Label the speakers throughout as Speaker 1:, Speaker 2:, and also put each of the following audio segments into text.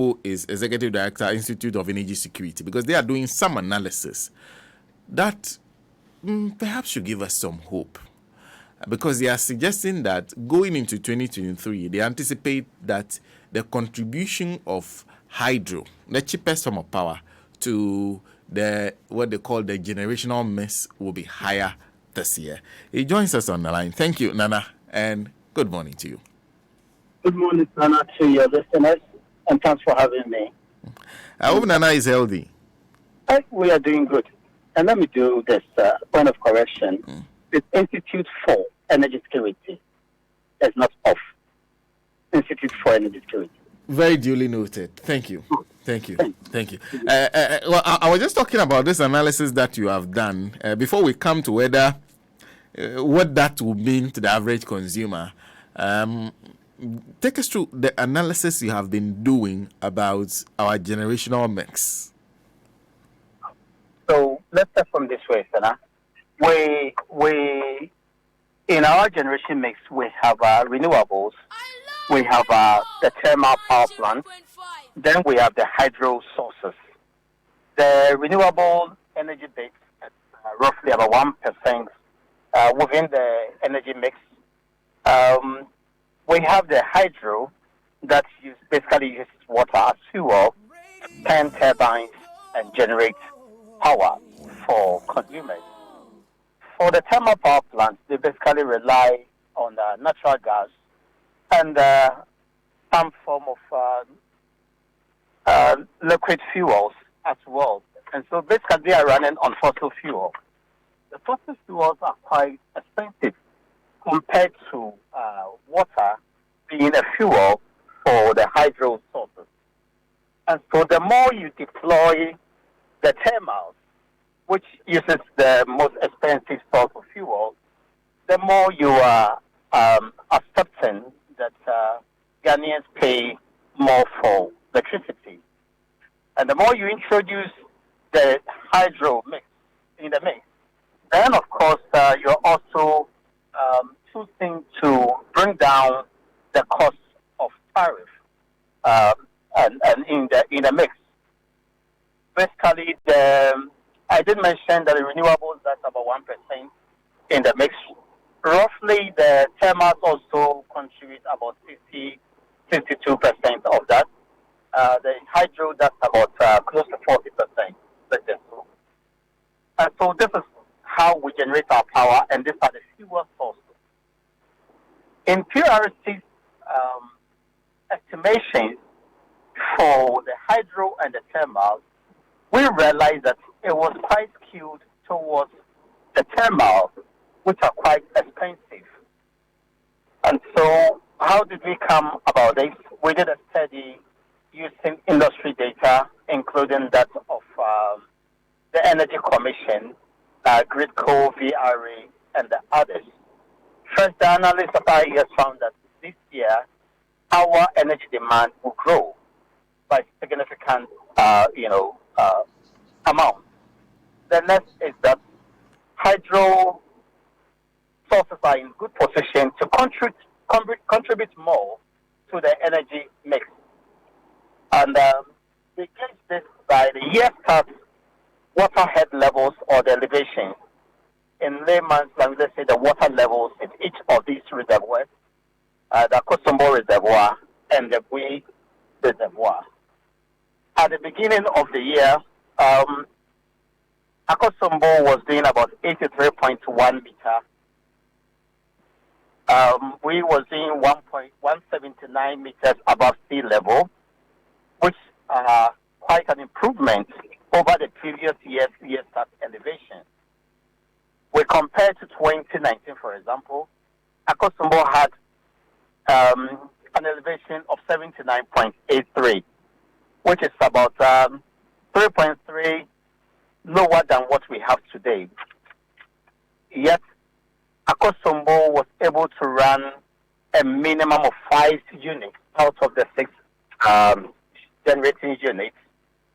Speaker 1: who is Executive Director, Institute of Energy Security, because they are doing some analysis that perhaps should give us some hope. Because they are suggesting that going into 2023, they anticipate that the contribution of hydro, the cheapest form of power, to what they call the generational mix will be higher this year. He joins us on the line. Thank you, Nana, and good morning to you.
Speaker 2: Good morning, Nana, to your listeners, and thanks for having me.
Speaker 1: I hope Nana is healthy.
Speaker 2: We are doing good. And let me do this point of correction. The Institute for Energy Security is not off. Institute for Energy Security.
Speaker 1: Very duly noted. Thank you. Thank you. Well, I was just talking about this analysis that you have done before we come to whether what that will mean to the average consumer. Take us through the analysis you have been doing about our generational mix.
Speaker 2: So let's start from this way, Sena. We in our generation mix, we have renewables, we have the thermal power plant, then we have the hydro sources. The renewable energy mix is roughly about 1% within the energy mix. We have the hydro that basically uses water as fuel, 10 turbines, and generates power for consumers. For the thermal power plants, they basically rely on natural gas and some form of liquid fuels as well. And so basically they are running on fossil fuel. The fossil fuels are quite expensive compared to water being a fuel for the hydro sources. And so the more you deploy the thermals, which uses the most expensive source of fuel, the more you are accepting that Ghanaians pay more for electricity. And the more you introduce the hydro mix in the mix, then of course you're also choosing to bring down the cost of tariff and in the mix. Basically, I did mention that the renewables, that's about 1% in the mix. Roughly, the thermals also contribute about 52% of that. The hydro, that's about close to 40%. And so this is how we generate our power, and these are the fuel sources. In PRC's estimations for the hydro and the thermals, we realized that it was quite skewed towards the thermals, which are quite expensive. And so how did we come about this? We did a study using industry data, including that of the Energy Commission, Gridco, VRA, and the others. First, the analysts of our years found that this year, our energy demand will grow by significant, amount. The next is that hydro sources are in good position to contribute more to the energy mix. And they gauge this by the year start waterhead levels or the elevation. In layman's language, let's say the water levels in each of these reservoirs, the Akosombo Reservoir and the Bui Reservoir. At the beginning of the year, Akosombo was doing about 83.1 meter. We was doing 1.179 meters above sea level, which quite an improvement over the previous year start elevation. We compared to 2019, for example, Akosombo had an elevation of 79.83, which is about 3.3 lower than what we have today. Yet, Akosombo was able to run a minimum of 5 units out of the 6 generating units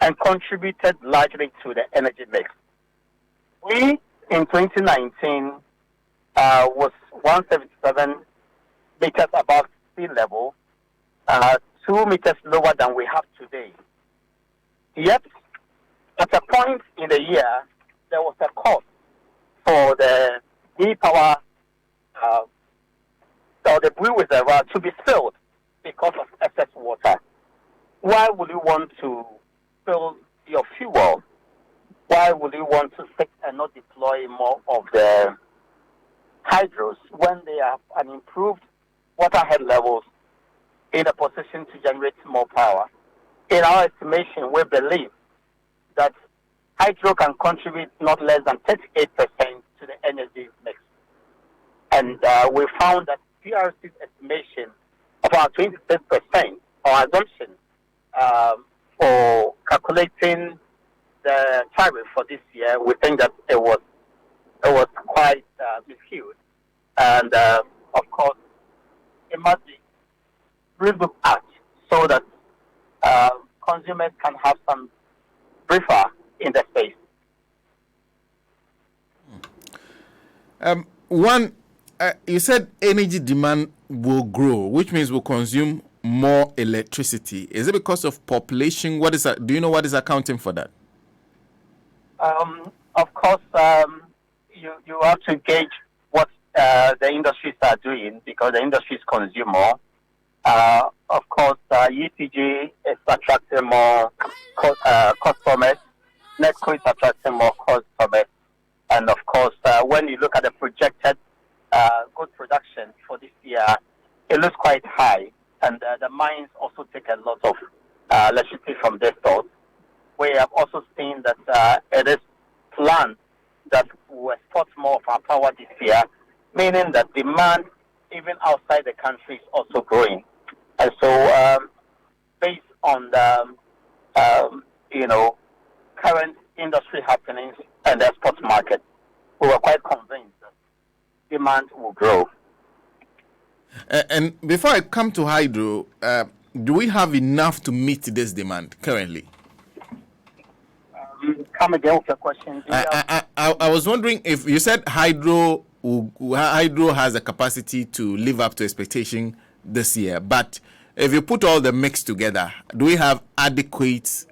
Speaker 2: and contributed largely to the energy mix. We, in 2019, was 177 meters above sea level 2 meters lower than we have today. Yet, at a point in the year, there was a cost for the power or the blue reservoir to be filled because of excess water. Why would you want to fill your fuel? Why would you want to stick and not deploy more of the hydros when they have an improved waterhead levels in a position to generate more power? In our estimation, we believe that hydro can contribute not less than 38% to the energy mix. And we found that PRC's estimation of about 26%, or assumption, for calculating the tariff for this year, we think that it was quite miscued. And of course, it must be relooked at so that consumers can have some briefer in the space.
Speaker 1: You said energy demand will grow, which means we'll consume more electricity. Is it because of population? What is that? Do you know what is accounting for that?
Speaker 2: Of course, you have to gauge what the industries are doing because the industries consume more. Of course, UCG is attracting more customers. NETCO is attracting more customers. And of course, when you look at the projected good production for this year, it looks quite high. And the mines also take a lot of electricity from their source. We have also seen that it is planned that we will export more of our power this year, meaning that demand even outside the country is also growing. And so, based on the current industry happenings and the export market, we were quite convinced that demand will grow.
Speaker 1: And before I come to hydro, do we have enough to meet this demand currently?
Speaker 2: Come again with your question.
Speaker 1: I was wondering if you said hydro has the capacity to live up to expectation this year, but if you put all the mix together, do we have adequate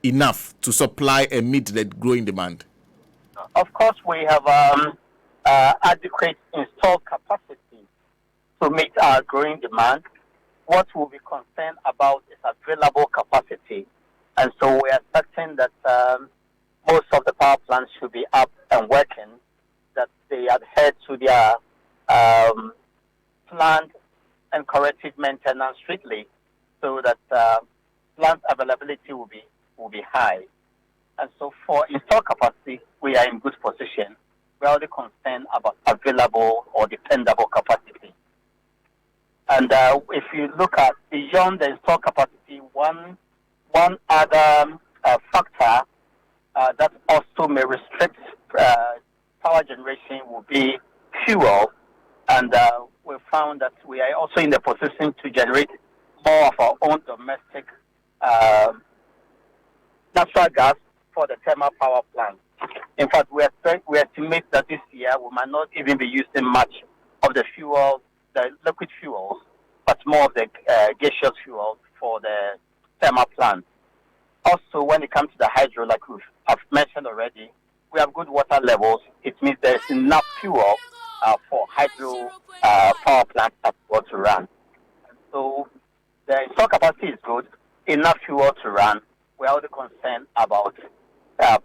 Speaker 1: enough to supply and meet the growing demand?
Speaker 2: Of course, we have adequate installed capacity to meet our growing demand. What we'll be concerned about is available capacity. And so we are expecting that most of the power plants should be up and working, that they adhere to their planned and corrective maintenance strictly, so that plant availability will be high. And so for installed capacity, we are in good position. We are only concerned about available or dependable capacity. And if you look at beyond the installed capacity, one other factor that also may restrict power generation will be fuel. And we found that we are also in the position to generate more of our own domestic natural gas for the thermal power plant. In fact, we estimate that this year we might not even be using much of the fuel, the liquid fuels, but more of the gaseous fuels for the thermal plant. Also, when it comes to the hydro, like I've mentioned already, we have good water levels. It means there's enough fuel for hydro power plants to run. So the install capacity is good, enough fuel to run. We are only concerned about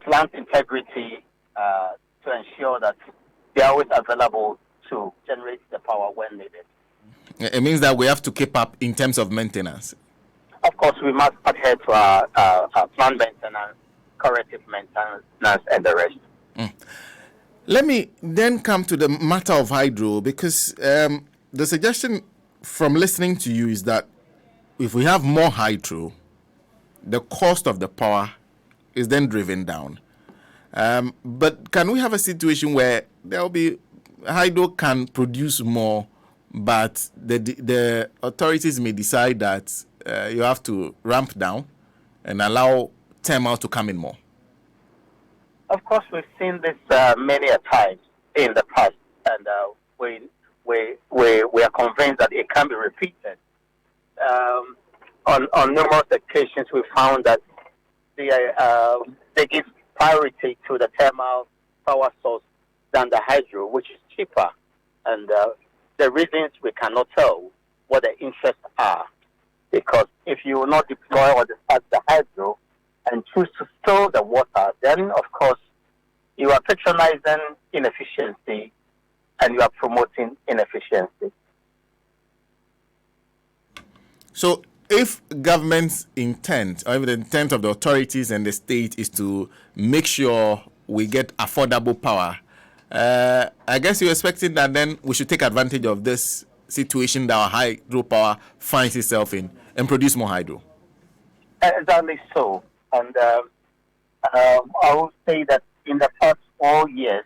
Speaker 2: plant integrity to ensure that they are always available to generate the power when needed.
Speaker 1: It means that we have to keep up in terms of maintenance.
Speaker 2: Of course, we must adhere to our plant maintenance, corrective maintenance, and the rest.
Speaker 1: Let me then come to the matter of hydro, because the suggestion from listening to you is that if we have more hydro, the cost of the power is then driven down. But can we have a situation where there will be hydro can produce more, but the authorities may decide that you have to ramp down and allow thermal to come in more?
Speaker 2: Of course, we've seen this many a times in the past, and we are convinced that it can be repeated. on numerous occasions, we found that they give priority to the thermal power source than the hydro, which is cheaper. And the reasons we cannot tell what the interests are. Because if you will not deploy or dispatch the hydro and choose to store the water, then of course you are patronizing inefficiency and you are promoting inefficiency.
Speaker 1: So if government's intent, or even the intent of the authorities and the state, is to make sure we get affordable power, I guess you're expecting that then we should take advantage of this situation that our hydropower finds itself in and produce more hydro.
Speaker 2: Exactly so. And I will say that in the past 4 years,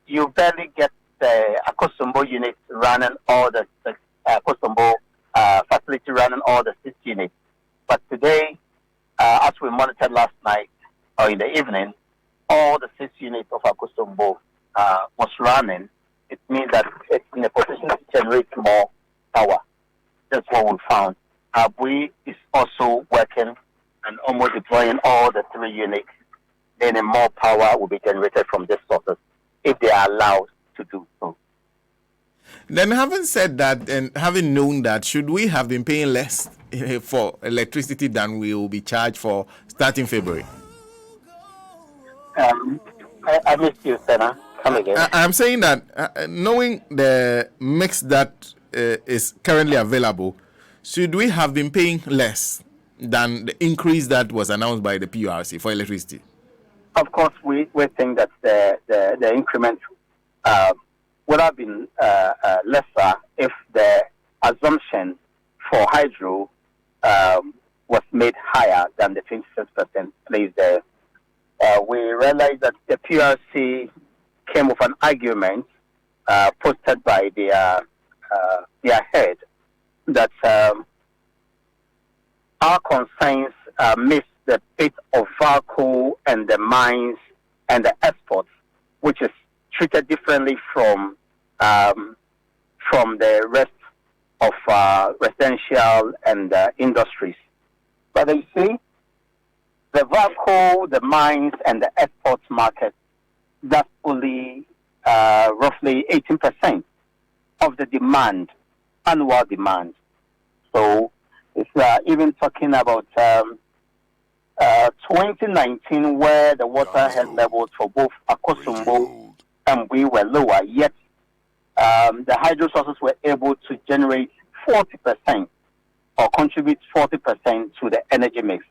Speaker 2: you barely get the Akosombo units running all the Akosombo facility running all the 6 units. But today, as we monitored last night or in the evening, all the 6 units of Akosombo was running. It means that it's in a position to generate more power. That's what we found. Abui is also working and almost deploying all the 3 units. Then more power will be generated from these sources if they are allowed to do so.
Speaker 1: Then, having said that and having known that, should we have been paying less for electricity than we will be charged for starting February?
Speaker 2: I missed you, Sena. Come again.
Speaker 1: I'm saying that knowing the mix that is currently available, should we have been paying less than the increase that was announced by the PURC for electricity?
Speaker 2: Of course, we think that the increment would have been lesser if the assumption for hydro was made higher than the 26% placed there. We realized that the PRC came with an argument posted by their head that our concerns miss the bit of VACO and the mines and the exports, which is treated differently from the rest of residential and industries. But you see, the VACO, the mines, and the export market, that's only roughly 18% of the demand, annual demand. So if we are even talking about 2019, where the water head levels for both Akosombo and we were lower, yet the hydro sources were able to generate 40% or contribute 40% to the energy mix.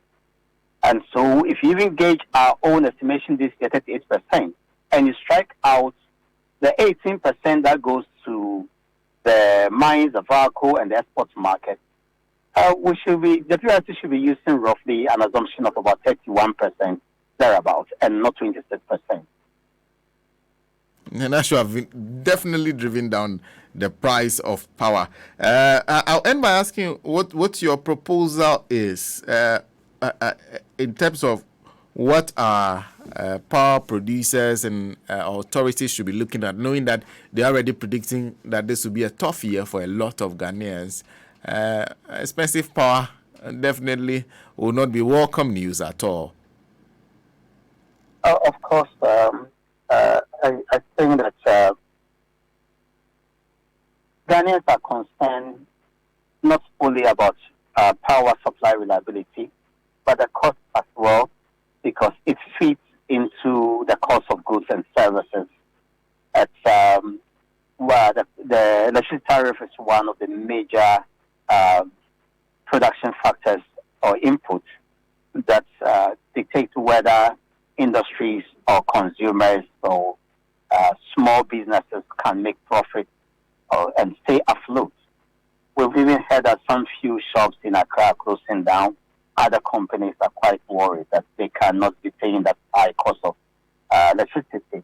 Speaker 2: And so if you even gauge our own estimation this year, 38%, and you strike out the 18% that goes to the mines, the VACO, and the export market, the PRC should be using roughly an assumption of about 31% thereabouts, and not 26%.
Speaker 1: And that should have definitely driven down the price of power. I'll end by asking what your proposal is in terms of what our power producers and authorities should be looking at, knowing that they're already predicting that this will be a tough year for a lot of Ghanaians. Expensive power definitely will not be welcome news at all.
Speaker 2: Of course, I think that Ghanaians are concerned not only about power supply reliability, but the cost as well, because it feeds into the cost of goods and services. It's where the electricity tariff is one of the major production factors or inputs that dictate whether industries or consumers or small businesses can make profit and stay afloat. We've even heard that some few shops in Accra are closing down. Other companies are quite worried that they cannot be paying that high cost of electricity.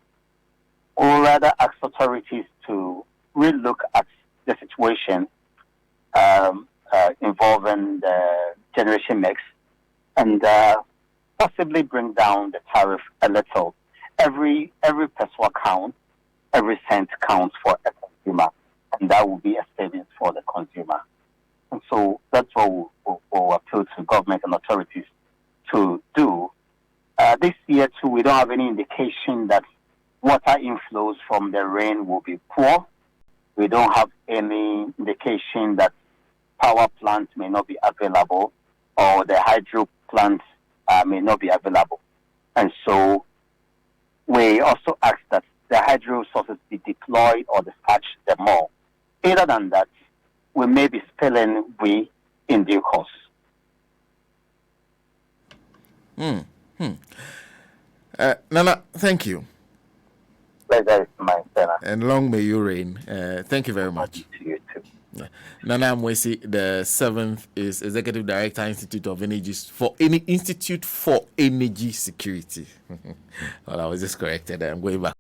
Speaker 2: Or rather ask authorities to really look at the situation involving the generation mix and possibly bring down the tariff a little. Every peso counts, every cent counts for a consumer, and that will be a savings for the consumer. And so that's what we'll appeal to government and authorities to do. This year, too, we don't have any indication that water inflows from the rain will be poor. We don't have any indication that power plants may not be available or the hydro plants may not be available. And so we also ask that the hydro sources be deployed or dispatched the more. Other than that, we may be spilling in due course.
Speaker 1: Nana, thank you.
Speaker 2: Pleasure is mine, Sena.
Speaker 1: And long may you reign. Thank you very much.
Speaker 2: To you too.
Speaker 1: Yeah. Nana Amoasi the seventh is Executive Director, Institute for Energy Security. Well, I was just corrected. I'm going back.